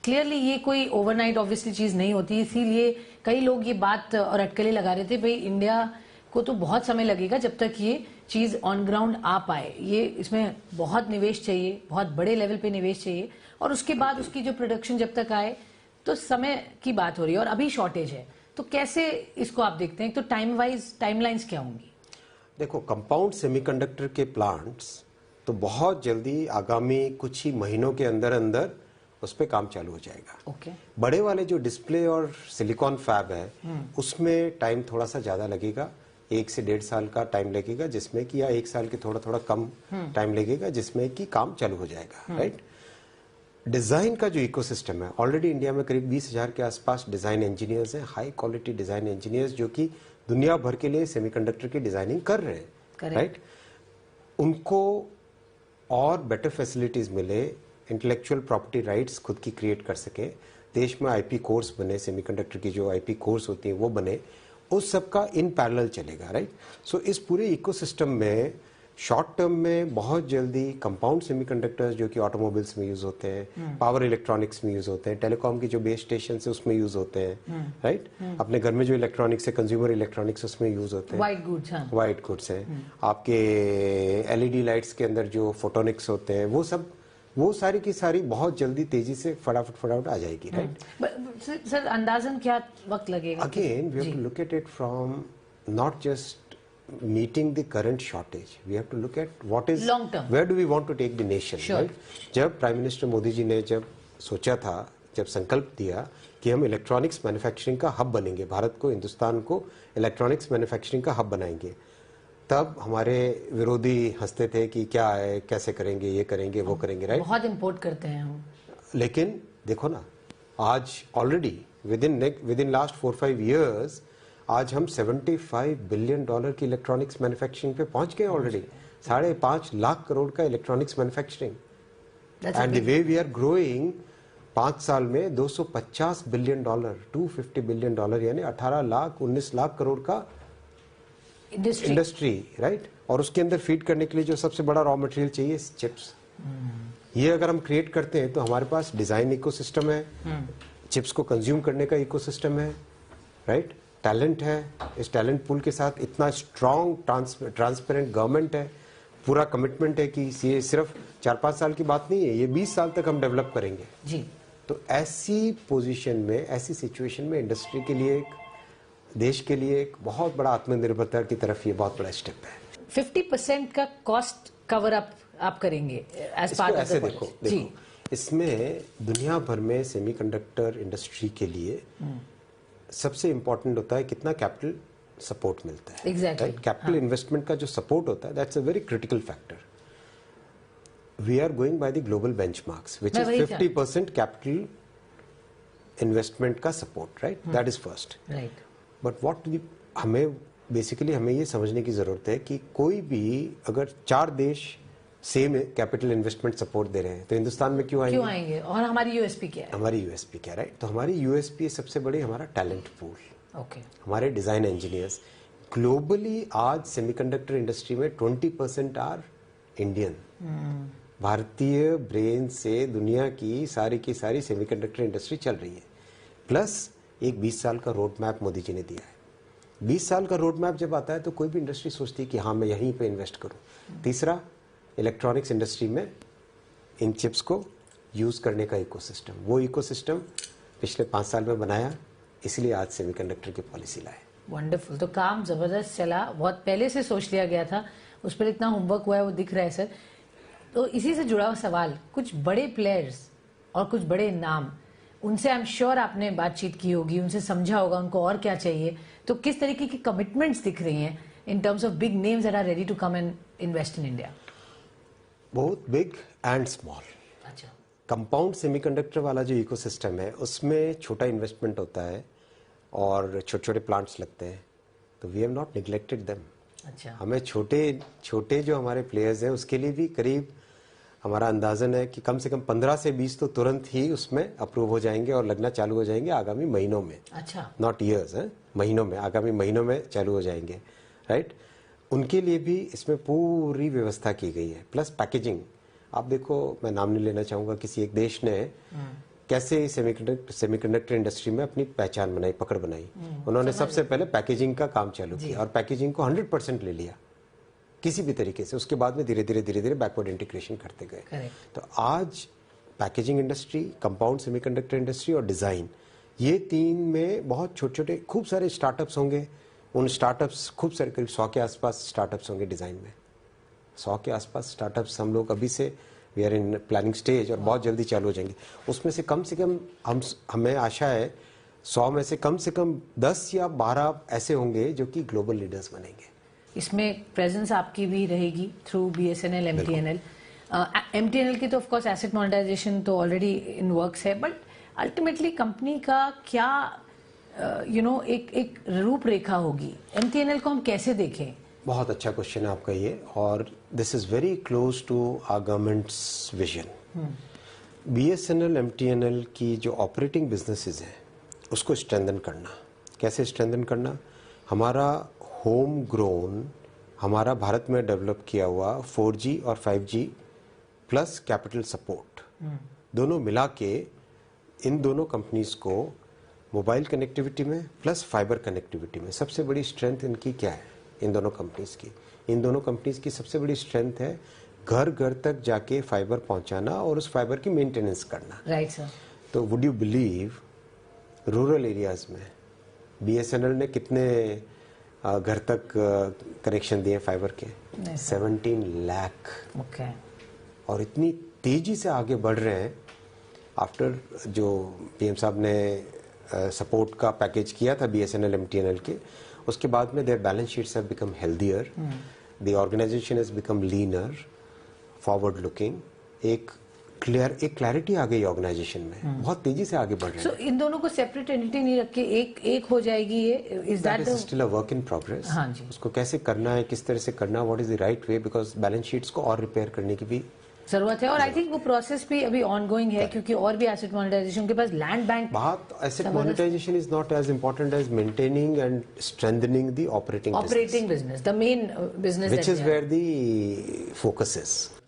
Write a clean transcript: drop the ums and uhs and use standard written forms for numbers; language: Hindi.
क्लियरली ये कोई ओवरनाइट ऑब्वियसली चीज नहीं होती, इसीलिए कई लोग ये बात और अटकलें लगा रहे थे, भाई इंडिया को तो बहुत समय लगेगा जब तक ये चीज ऑन ग्राउंड आ पाए, ये इसमें बहुत निवेश चाहिए, बहुत बड़े लेवल पे निवेश चाहिए, और उसके बाद उसकी जो प्रोडक्शन जब तक आए तो समय की बात हो रही है और अभी शॉर्टेज है। तो कैसे इसको आप देखते हैं? तो टाइम वाइज टाइमलाइंस क्या होंगी? देखो, कंपाउंड सेमीकंडक्टर के प्लांट्स तो बहुत जल्दी आगामी कुछ ही महीनों के अंदर अंदर उस पर काम चालू हो जाएगा। ओके। बड़े वाले जो डिस्प्ले और सिलिकॉन फैब है उसमें टाइम थोड़ा सा ज्यादा लगेगा, 1 से 1.5 साल का टाइम लगेगा, जिसमें कि या 1 साल के थोड़ा थोड़ा कम टाइम लगेगा, जिसमें कि काम चालू हो जाएगा। राइट। डिजाइन का जो इकोसिस्टम है, ऑलरेडी इंडिया में करीब 20,000 के आसपास डिजाइन इंजीनियर्स हैं, हाई क्वालिटी डिजाइन इंजीनियर्स जो कि दुनिया भर के लिए सेमीकंडक्टर की डिजाइनिंग कर रहे हैं। राइट। उनको और बेटर फैसिलिटीज मिले, इंटेलेक्चुअल प्रॉपर्टी राइट्स खुद की क्रिएट कर सके, देश में आईपी कोर्स बने, सेमीकंडक्टर की जो आईपी कोर्स होती है वो बने, उस सब का इन पैरेलल चलेगा। राइट। सो इस पूरे इकोसिस्टम में शॉर्ट टर्म में बहुत जल्दी कंपाउंड सेमीकंडक्टर्स जो कि ऑटोमोबाइल्स में यूज होते हैं, पावर इलेक्ट्रॉनिक्स में यूज होते हैं, टेलीकॉम की जो बेस स्टेशन है उसमें यूज होते हैं। राइट। अपने घर में जो इलेक्ट्रॉनिक्स है, कंज्यूमर इलेक्ट्रॉनिक्स, उसमें यूज होते हैं। वाइट गुड्स हैं। आपके एलईडी लाइट्स के अंदर जो फोटोनिक्स होते हैं, वो सारी की सारी बहुत जल्दी तेजी से फटाफट आ जाएगी। राइट। सर अंदाजन क्या वक्त लगेगा? Again we have to look at it from not just meeting the current shortage, we have to look at what is long term, where do we want to take the nation. Sure. Right? जब प्राइम मिनिस्टर मोदी जी ने जब सोचा था, जब संकल्प दिया कि हम इलेक्ट्रॉनिक्स मैन्युफैक्चरिंग का हब बनेंगे, भारत को, हिंदुस्तान को इलेक्ट्रॉनिक्स मैन्युफैक्चरिंग का हब बनाएंगे, तब हमारे विरोधी हंसते थे कि क्या है, कैसे करेंगे, ये करेंगे, वो करेंगे। राइट। बहुत इंपोर्ट करते हैं हम। लेकिन देखो ना, आज already with in last 4-5 years आज हम $75 बिलियन की इलेक्ट्रॉनिक्स मैन्युफैक्चरिंग पे पहुंच गए ऑलरेडी। 5.5 लाख करोड़ का electronics manufacturing, and the way we are growing, 5 साल में $250 बिलियन, $250 बिलियन, यानी 18 लाख 19 लाख करोड़ का इंडस्ट्री। राइट। और उसके अंदर फीड करने के लिए जो सबसे बड़ा रॉ मटेरियल चाहिए, चिप्स। ये अगर हम क्रिएट करते हैं तो हमारे पास डिजाइन इकोसिस्टम है, चिप्स को कंज्यूम करने का इकोसिस्टम है। राइट। टैलेंट है, इस टैलेंट पूल के साथ इतना स्ट्रॉन्ग ट्रांसपेरेंट गवर्नमेंट है, पूरा कमिटमेंट है कि ये सिर्फ 4-5 साल की बात नहीं है, ये 20 साल तक हम डेवलप करेंगे जी। तो ऐसी पोजीशन में, ऐसी सिचुएशन में इंडस्ट्री के लिए, देश के लिए एक बहुत बड़ा आत्मनिर्भरता की तरफ ये बहुत बड़ा स्टेप है। 50% का कॉस्ट कवर अप आप करेंगे एज पार्ट ऑफ द देखो, इसमें दुनिया भर में सेमीकंडक्टर इंडस्ट्री के लिए सबसे इंपॉर्टेंट होता है कितना कैपिटल सपोर्ट मिलता है। एग्जैक्टली। कैपिटल इन्वेस्टमेंट का जो सपोर्ट होता है, that's a very critical factor. We are going by the global benchmarks which is 50% capital investment का support. Right. That is first. Right. But हमें बेसिकली हमें ये समझने की जरूरत है कि कोई भी अगर 4 देश सेम कैपिटल इन्वेस्टमेंट सपोर्ट दे रहे हैं तो हिंदुस्तान में क्यों आएंगे? और हमारी यूएसपी क्या है? हमारी यूएसपी क्या? राइट। तो हमारी यूएसपी सबसे बड़ी हमारा टैलेंट पूल। ओके। हमारे डिजाइन इंजीनियर्स ग्लोबली आज सेमीकंडक्टर इंडस्ट्री में 20% आर इंडियन। भारतीय ब्रेन से दुनिया की सारी सेमीकंडक्टर इंडस्ट्री चल रही है। प्लस एक 20 साल का रोड मैप मोदी जी ने दिया है। 20 साल का रोड मैप जब आता है तो कोई भी इंडस्ट्री सोचती है कि हाँ मैं यहीं पे इन्वेस्ट करूं। तीसरा, इलेक्ट्रॉनिक्स इंडस्ट्री में इन चिप्स को यूज करने का इकोसिस्टम, वो इकोसिस्टम पिछले 5 साल में बनाया, इसलिए आज सेमीकंडक्टर की पॉलिसी लाए। वंडरफुल। तो काम जबरदस्त चला, बहुत पहले से सोच लिया गया था, उस पर इतना होमवर्क हुआ है, वो दिख रहा है सर। तो इसी से जुड़ा हुआ सवाल, कुछ बड़े प्लेयर्स और कुछ बड़े नाम, उनसे आई एम श्योर आपने बातचीत की होगी, उनसे समझा होगा उनको और क्या चाहिए, तो किस तरीके की कमिटमेंट्स दिख रही हैं in terms of big names that are ready to come and invest in India? बहुत बिग एंड स्मॉल। अच्छा। कंपाउंड सेमीकंडक्टर वाला जो इकोसिस्टम है उसमें छोटा इन्वेस्टमेंट होता है और छोटे छोटे प्लांट्स लगते हैं, तो we have not neglected them. अच्छा। हमें छोटे जो हमारे प्लेयर्स हैं उसके लिए भी करीब हमारा अंदाजन है कि कम से कम 15 से 20 तो तुरंत ही उसमें अप्रूव हो जाएंगे और लगना चालू हो जाएंगे आगामी महीनों में। अच्छा। नॉट ईयर्स, महीनों में, आगामी महीनों में चालू हो जाएंगे। राइट। उनके लिए भी इसमें पूरी व्यवस्था की गई है, प्लस पैकेजिंग। आप देखो, मैं नाम नहीं लेना चाहूंगा, किसी एक देश ने कैसे सेमीकंडक्टर इंडस्ट्री में अपनी पहचान बनाई, पकड़ बनाई। उन्होंने सबसे पहले पैकेजिंग का काम चालू किया और पैकेजिंग को 100% ले लिया किसी भी तरीके से। उसके बाद में धीरे धीरे बैकवर्ड इंटीग्रेशन करते गए। तो आज packaging industry, compound semiconductor industry और डिजाइन, ये तीन में बहुत छोटे छोटे खूब सारे स्टार्टअप्स होंगे। उन स्टार्टअप्स खूब सारे, करीब 100 के आसपास स्टार्टअप्स होंगे डिजाइन में। 100 के आसपास स्टार्टअप्स हम लोग अभी से we are in planning stage और बहुत जल्दी चालू हो जाएंगे। उसमें से कम हमें आशा है 100 में से कम 10 या 12 ऐसे होंगे जो कि ग्लोबल लीडर्स बनेंगे। इसमें प्रेजेंस आपकी भी रहेगी थ्रू BSNL, MTNL। MTNL की तो ऑफ कोर्स एसेट मोनेटाइजेशन तो ऑलरेडी इन वर्क्स है, बट अल्टीमेटली कंपनी का क्या एक रूपरेखा होगी? MTNL को हम कैसे देखें? बहुत अच्छा क्वेश्चन है आपका ये, और this is very close to our government's vision. BSNL, MTNL की जो ऑपरेटिंग बिजनेसेस हैं उसको स्ट्रेंथन करना। कैसे स्ट्रेंथन करना? हमारा होम ग्रोन, हमारा भारत में डेवलप किया हुआ 4G और 5G प्लस कैपिटल सपोर्ट, दोनों मिला के इन दोनों कंपनीज को मोबाइल कनेक्टिविटी में प्लस फाइबर कनेक्टिविटी में सबसे बड़ी स्ट्रेंथ इनकी क्या है? इन दोनों कंपनीज की सबसे बड़ी स्ट्रेंथ है घर घर तक जाके फाइबर पहुंचाना और उस फाइबर की मेंटेनेंस करना। Right sir. तो would you believe rural areas में BSNL ने कितने घर तक कनेक्शन दिए फाइबर के? 17 लाख। ओके। और इतनी तेजी से आगे बढ़ रहे हैं। आफ्टर जो PM साहब ने सपोर्ट का पैकेज किया था BSNL, MTNL के, उसके बाद में their balance sheets have become healthier, the organisation has become leaner, forward looking. एक क्लैरिटी आ गई ऑर्गेनाइजेशन में, बहुत तेजी से आगे बढ़ रहे हैं। इन दोनों को सेपरेट एंटिटी नहीं रख के एक हो जाएगी ये? Is that still a work in progress. हाँ जी। उसको कैसे करना है, किस तरह से करना, what is the right way, because balance sheets को और रिपेयर करने की भी जरूरत है। और आई थिंक वो प्रोसेस भी अभी ऑनगोइंग है, क्योंकि और भी एसेट मोनेटाइजेशन के पास लैंड बैंक। बहुत asset monetisation is not as important as maintaining and strengthening the operating business, the main business, which is where the focus is.